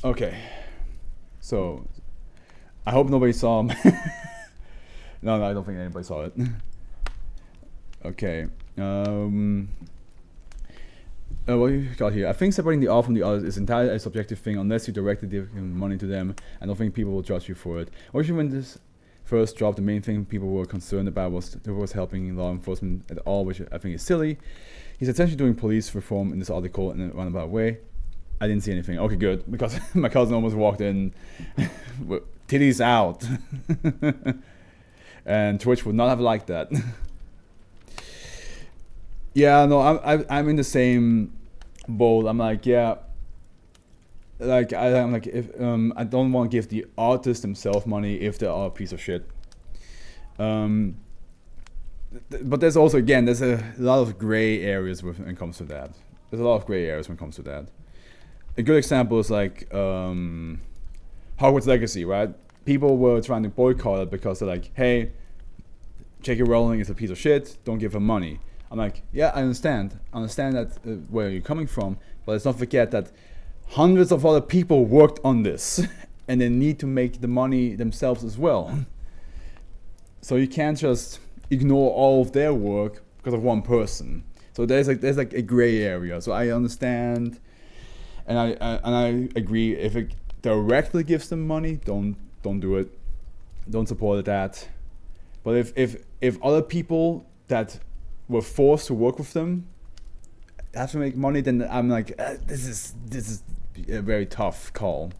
Okay. So, I hope nobody saw him. No, I don't think anybody saw it. Okay. What you got here? I think separating the art from the others is entirely a subjective thing unless you directly give money to them. I don't think people will judge you for it. Originally, when this first dropped, the main thing people were concerned about was helping law enforcement at all, which I think is silly. He's essentially doing police reform in this article in a roundabout way. I didn't see anything. Okay, good, because my cousin almost walked in with titties out. And Twitch would not have liked that. Yeah, no, I'm in the same boat. I'm like, yeah, like I'm like, if I don't want to give the artists themselves money if they are a piece of shit. But there's also, again, there's a lot of gray areas when it comes to that. There's a lot of gray areas when it comes to that. A good example is like Hogwarts Legacy, right? People were trying to boycott it because they're like, hey, J.K. Rowling is a piece of shit, don't give her money. I'm like, yeah, I understand that where you're coming from, but let's not forget that hundreds of other people worked on this and they need to make the money themselves as well. So you can't just ignore all of their work because of one person. So there's like a gray area. So I understand, and I agree. If it directly gives them money, don't do it. Don't support that. But if other people that were forced to work with them have to make money, then I'm like, this is a very tough call.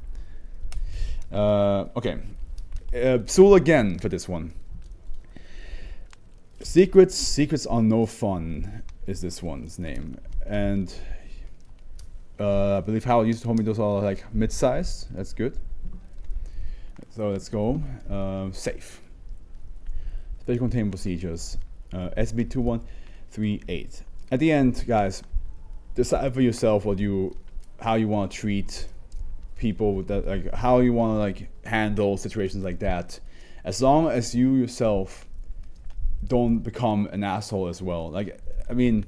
Okay, Psul again for this one. Secrets are no fun is this one's name, and I believe Howard used to told me those are like mid-sized. That's good. So let's go. Safe. Special containment procedures. SCP-2138. At the end, guys, decide for yourself how you want to treat people, that like how you want to like handle situations like that. As long as you yourself don't become an asshole as well. Like, I mean,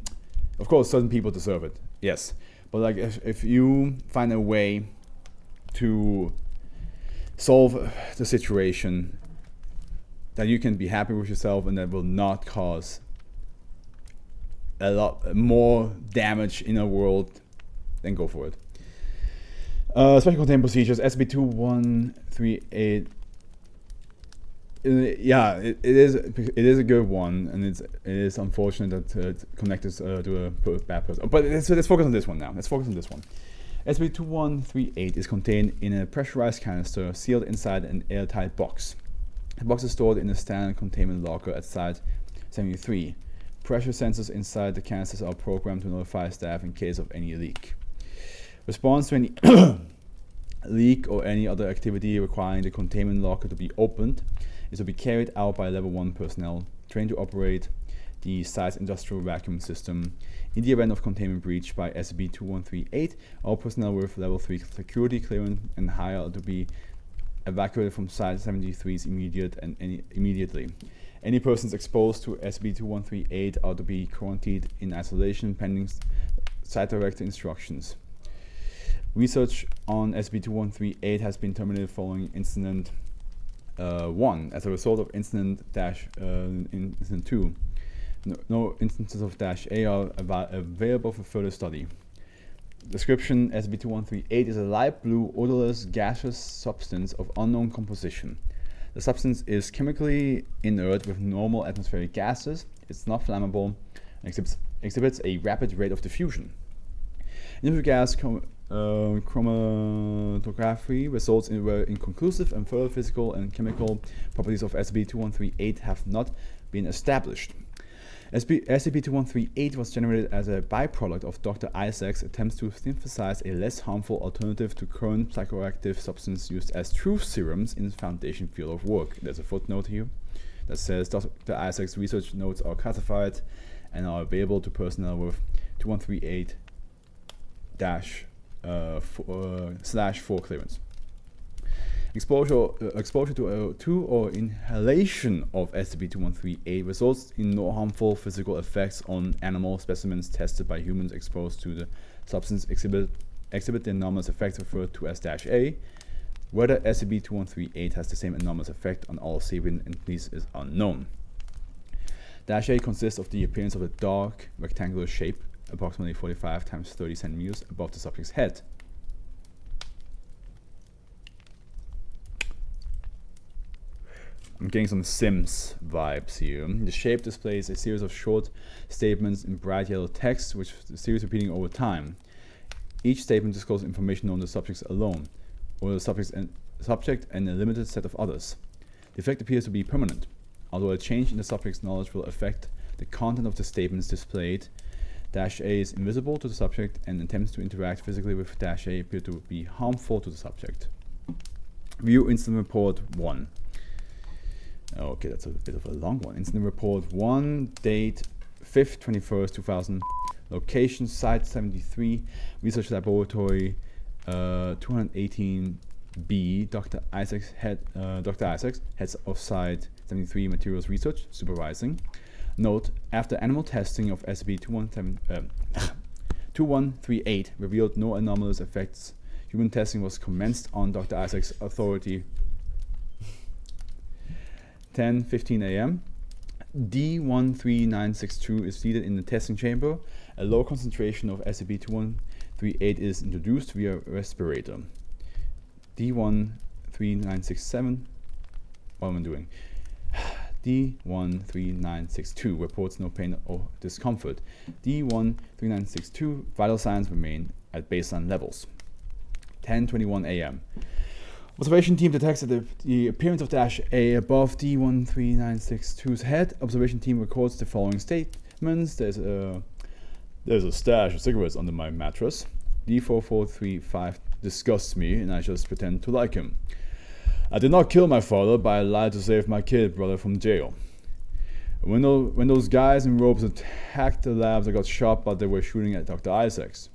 of course, certain people deserve it, yes. But like, if you find a way to solve the situation that you can be happy with yourself and that will not cause a lot more damage in the world, then go for it. Special containment procedures, SCP-2138. Yeah, it is a good one, and it is unfortunate that it connected to a bad person. But let's focus on this one now. SCP-2138 is contained in a pressurized canister sealed inside an airtight box. The box is stored in a standard containment locker at Site 73. Pressure sensors inside the canisters are programmed to notify staff in case of any leak. Response to any leak or any other activity requiring the containment locker to be opened is to be carried out by Level 1 personnel trained to operate the site's industrial vacuum system. In the event of containment breach by SCP-2138, all personnel with Level 3 security clearance and higher are to be evacuated from Site 73's immediately. Any persons exposed to SCP-2138 are to be quarantined in isolation pending site director instructions. Research on SCP-2138 has been terminated following Incident 1 as a result of Incident 2. No instances of -A are available for further study. Description: SCP-2138 is a light blue, odorless, gaseous substance of unknown composition. The substance is chemically inert with normal atmospheric gases. It's not flammable and exhibits a rapid rate of diffusion. Initial gas chromatography results in inconclusive, and further physical and chemical properties of SCP-2138 have not been established. SCP-2138 was generated as a byproduct of Dr. Isaac's attempts to synthesize a less harmful alternative to current psychoactive substances used as truth serums in the Foundation field of work. There's a footnote here that says Dr. Isaac's research notes are classified and are available to personnel with 2138-4 clearance. Exposure to or inhalation of SCP-2138 results in no harmful physical effects on animal specimens tested by humans exposed to the substance. Exhibit exhibit the anomalous effects referred to as -A. Whether SCP-2138 has the same anomalous effect on all sapient entities is unknown. -A consists of the appearance of a dark rectangular shape, approximately 45 times 30 centimeters above the subject's head. I'm getting some Sims vibes here. The shape displays a series of short statements in bright yellow text, which the series repeating over time. Each statement discloses information on the subjects alone, or the subject and a limited set of others. The effect appears to be permanent. Although a change in the subject's knowledge will affect the content of the statements displayed, -A is invisible to the subject, and attempts to interact physically with -A appear to be harmful to the subject. View Incident Report 1. Okay, that's a bit of a long one. Incident Report 1, date 5th, 21st, 2000. Location, Site 73, Research Laboratory 218B. Dr. Isaacs, heads of Site 73 Materials Research, supervising. Note, after animal testing of SCP-2138 revealed no anomalous effects, human testing was commenced on Dr. Isaacs' authority. 10:15 a.m. D13962 is seated in the testing chamber. A low concentration of SCP-2138 is introduced via respirator. D13967. What am I doing? D13962 reports no pain or discomfort. D13962 vital signs remain at baseline levels. 10:21 a.m. Observation team detects the appearance of -A above D13962's head. Observation team records the following statements. There's a stash of cigarettes under my mattress. D4435 disgusts me, and I just pretend to like him. I did not kill my father, but I lied to save my kid brother from jail. When those guys in robes attacked the labs, I got shot, but they were shooting at Dr. Isaacs.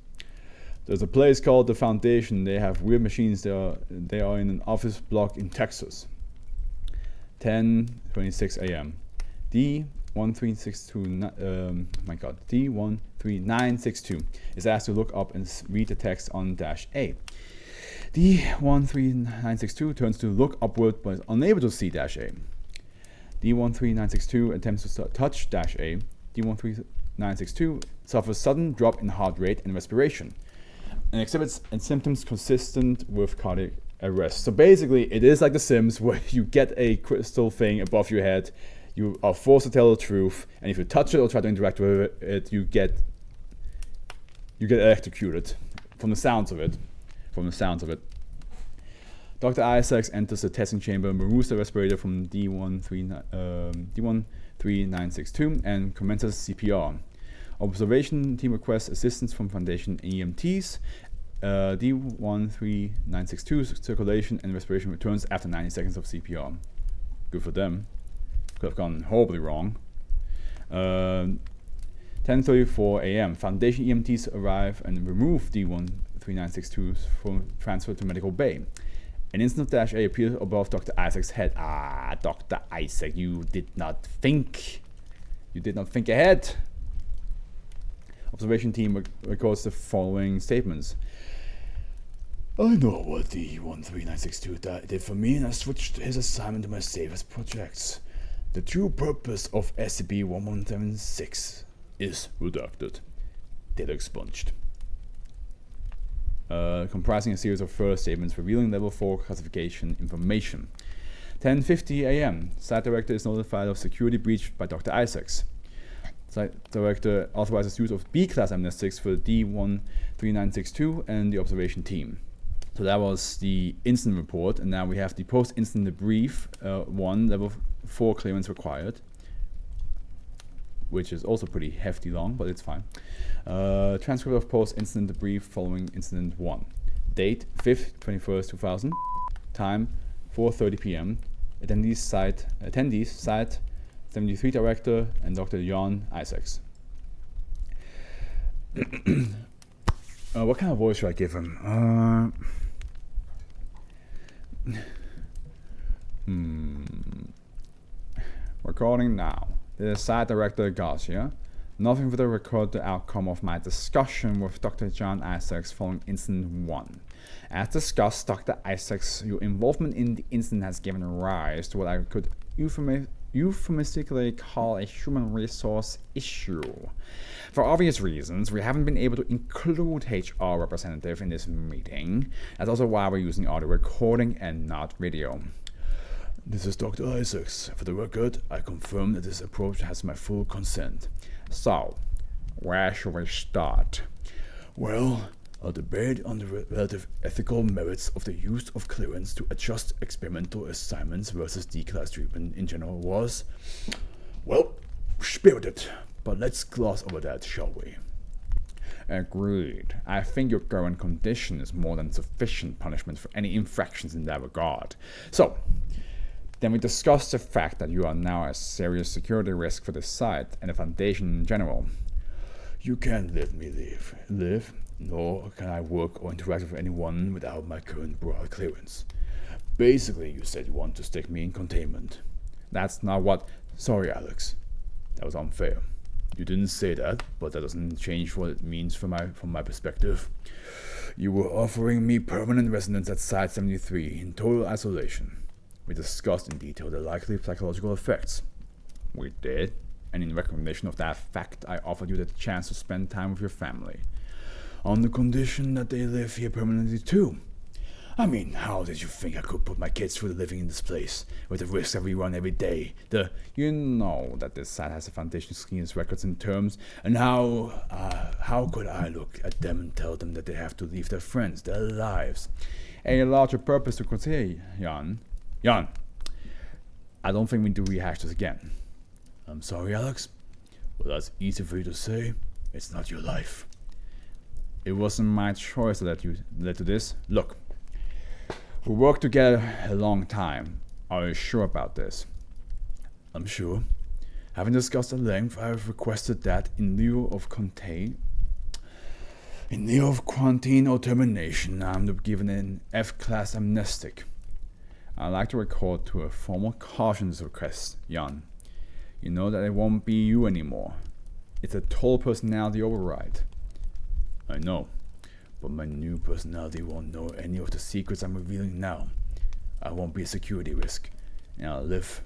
There's a place called the Foundation. They have weird machines. They are in an office block in Texas. 10:26 a.m. D13962 is asked to look up and read the text on -A. D13962 turns to look upward but is unable to see -A. D13962 attempts to touch -A. D13962 suffers sudden drop in heart rate and respiration, and exhibits symptoms consistent with cardiac arrest. So basically, it is like The Sims, where you get a crystal thing above your head, you are forced to tell the truth, and if you touch it or try to interact with it, you get electrocuted. From the sounds of it. Dr. Isaacs enters the testing chamber, removes the respirator from D13962, and commences CPR. Observation team requests assistance from Foundation EMTs. D13962's circulation and respiration returns after 90 seconds of CPR. Good for them. Could have gone horribly wrong. 10:34 a.m. Foundation EMTs arrive and remove D13962 from transfer to medical bay. An instant of -A appears above Dr. Isaac's head. Ah, Dr. Isaac, you did not think ahead. Observation team records the following statements. I know what D13962 did for me, and I switched his assignment to my safest projects. The true purpose of SCP-1176 is redacted. Data expunged. Comprising a series of further statements revealing level 4 classification information. 10:50 a.m. Site director is notified of security breach by Dr. Isaacs. Site director authorizes use of B-class amnestics for D13962 and the observation team. So that was the incident report, and now we have the post-incident debrief 1, level 4 clearance required, which is also pretty hefty long, but it's fine. Transcript of post-incident debrief following incident 1. Date 5th, 21st, 2000. Time 4:30 p.m. Attendees Site 73 Director and Dr. Jan Isaacs. What kind of voice should I give him? Recording now. The Site Director Garcia. Nothing further record the outcome of my discussion with Dr. John Isaacs following Incident 1. As discussed, Dr. Isaacs, your involvement in the incident has given rise to what I could euphemistically call a human resource issue. For obvious reasons, we haven't been able to include HR representative in this meeting. That's also why we're using audio recording and not video. This is Dr. Isaacs. For the record, I confirm that this approach has my full consent. So, where should we start? Well, a debate on the relative ethical merits of the use of clearance to adjust experimental assignments versus D-class treatment in general was, well, spirited. But let's gloss over that, shall we? Agreed. I think your current condition is more than sufficient punishment for any infractions in that regard. So, then we discussed the fact that you are now a serious security risk for the site and the Foundation in general. You can't let me live, nor can I work or interact with anyone without my current broad clearance. Basically, you said you want to stick me in containment. That's not what... Sorry, Alex. That was unfair. You didn't say that, but that doesn't change what it means from my perspective. You were offering me permanent residence at Site 73 in total isolation. We discussed in detail the likely psychological effects. We did, and in recognition of that fact, I offered you the chance to spend time with your family. On the condition that they live here permanently too. I mean, how did you think I could put my kids through living in this place, with the risks that we run every day? You know that this site has a Foundation scheme's records and terms, and how could I look at them and tell them that they have to leave their friends, their lives? A larger purpose to consider, Jan, I don't think we need to rehash this again. I'm sorry, Alex. Well, that's easy for you to say. It's not your life. It wasn't my choice that led to this. Look, we worked together a long time. Are you sure about this? I'm sure. Having discussed at length, I have requested that in lieu of quarantine or termination, I'm given an F-class amnestic. I'd like to record to a formal cautions request, Jan. You know that it won't be you anymore. It's a total personality override. I know, but my new personality won't know any of the secrets I'm revealing now. I won't be a security risk, and I'll live.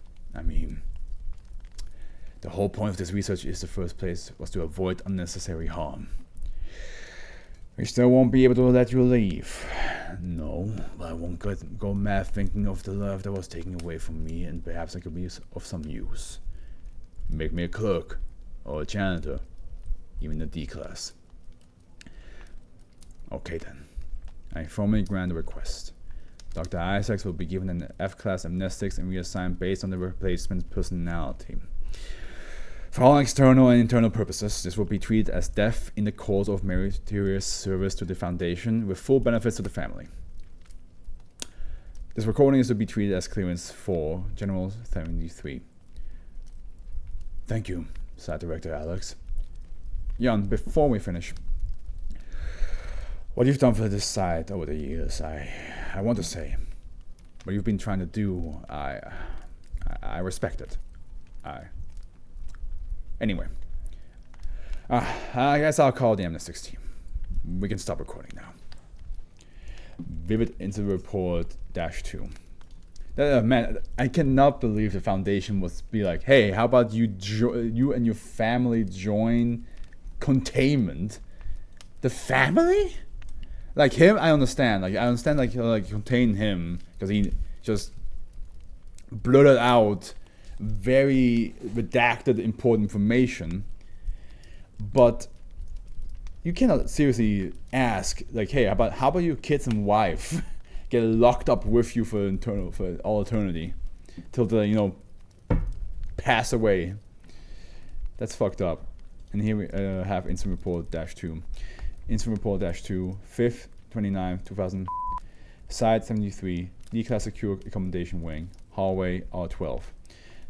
The whole point of this research in the first place was to avoid unnecessary harm. We still won't be able to let you leave. No, but I won't go mad thinking of the love that was taken away from me, and perhaps I could be of some use. Make me a clerk, or a janitor, even a D-class. Okay then, I formally grant the request. Dr. Isaacs will be given an F-class amnestics and reassigned based on the replacement personality. For all external and internal purposes, this will be treated as death in the course of meritorious service to the Foundation with full benefits to the family. This recording is to be treated as clearance for General 73. Thank you, Site Director Alex. Jan, before we finish, what you've done for this site over the years, I want to say, what you've been trying to do, I respect it. Anyway, I guess I'll call the amnestics team. We can stop recording now. Vivid Incident Report -2. Man, I cannot believe the Foundation would be like, hey, how about you and your family join containment? The family? Like him, I understand. I understand contain him because he just blurted out very redacted important information. But you cannot seriously ask like, hey, how about your kids and wife get locked up with you for all eternity till they pass away? That's fucked up. And here we have Incident Report -2. Incident Report -2, 5th, 29, 2000, Site 73, D-Class Secure Accommodation Wing, Hallway R12,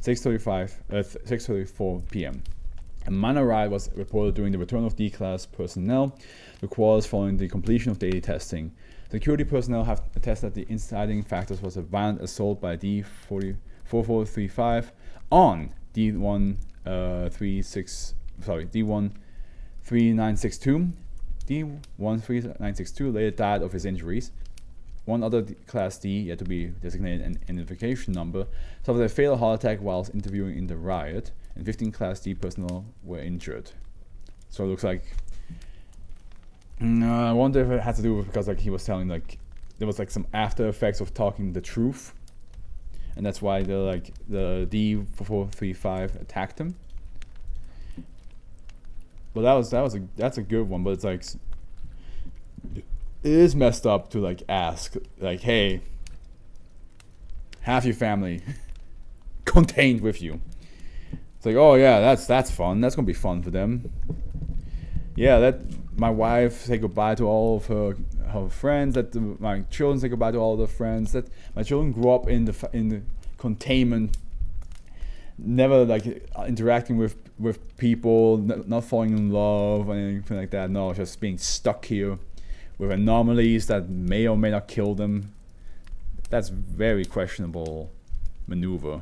6:34 p.m. A minor riot was reported during the return of D-Class personnel to quarters following the completion of daily testing. Security personnel have attested that the inciting factors was a violent assault by D4435 on D1365 D13962. D13962 later died of his injuries. One other Class D, yet to be designated an identification number, suffered a fatal heart attack whilst interviewing in the riot, and 15 Class D personnel were injured. So it looks like, I wonder if it had to do with, because like he was telling, like there was like some after effects of talking the truth, and that's why the D435 attacked him. But that's a good one. But it's like, it is messed up to like ask, like, hey, have your family contained with you. It's like, oh yeah, that's fun. That's gonna be fun for them. Yeah, that my wife say goodbye to all of her friends. That my children say goodbye to all of their friends. That my children grew up in the containment, never like interacting with people, not falling in love or anything like that. No, just being stuck here with anomalies that may or may not kill them. That's very questionable maneuver.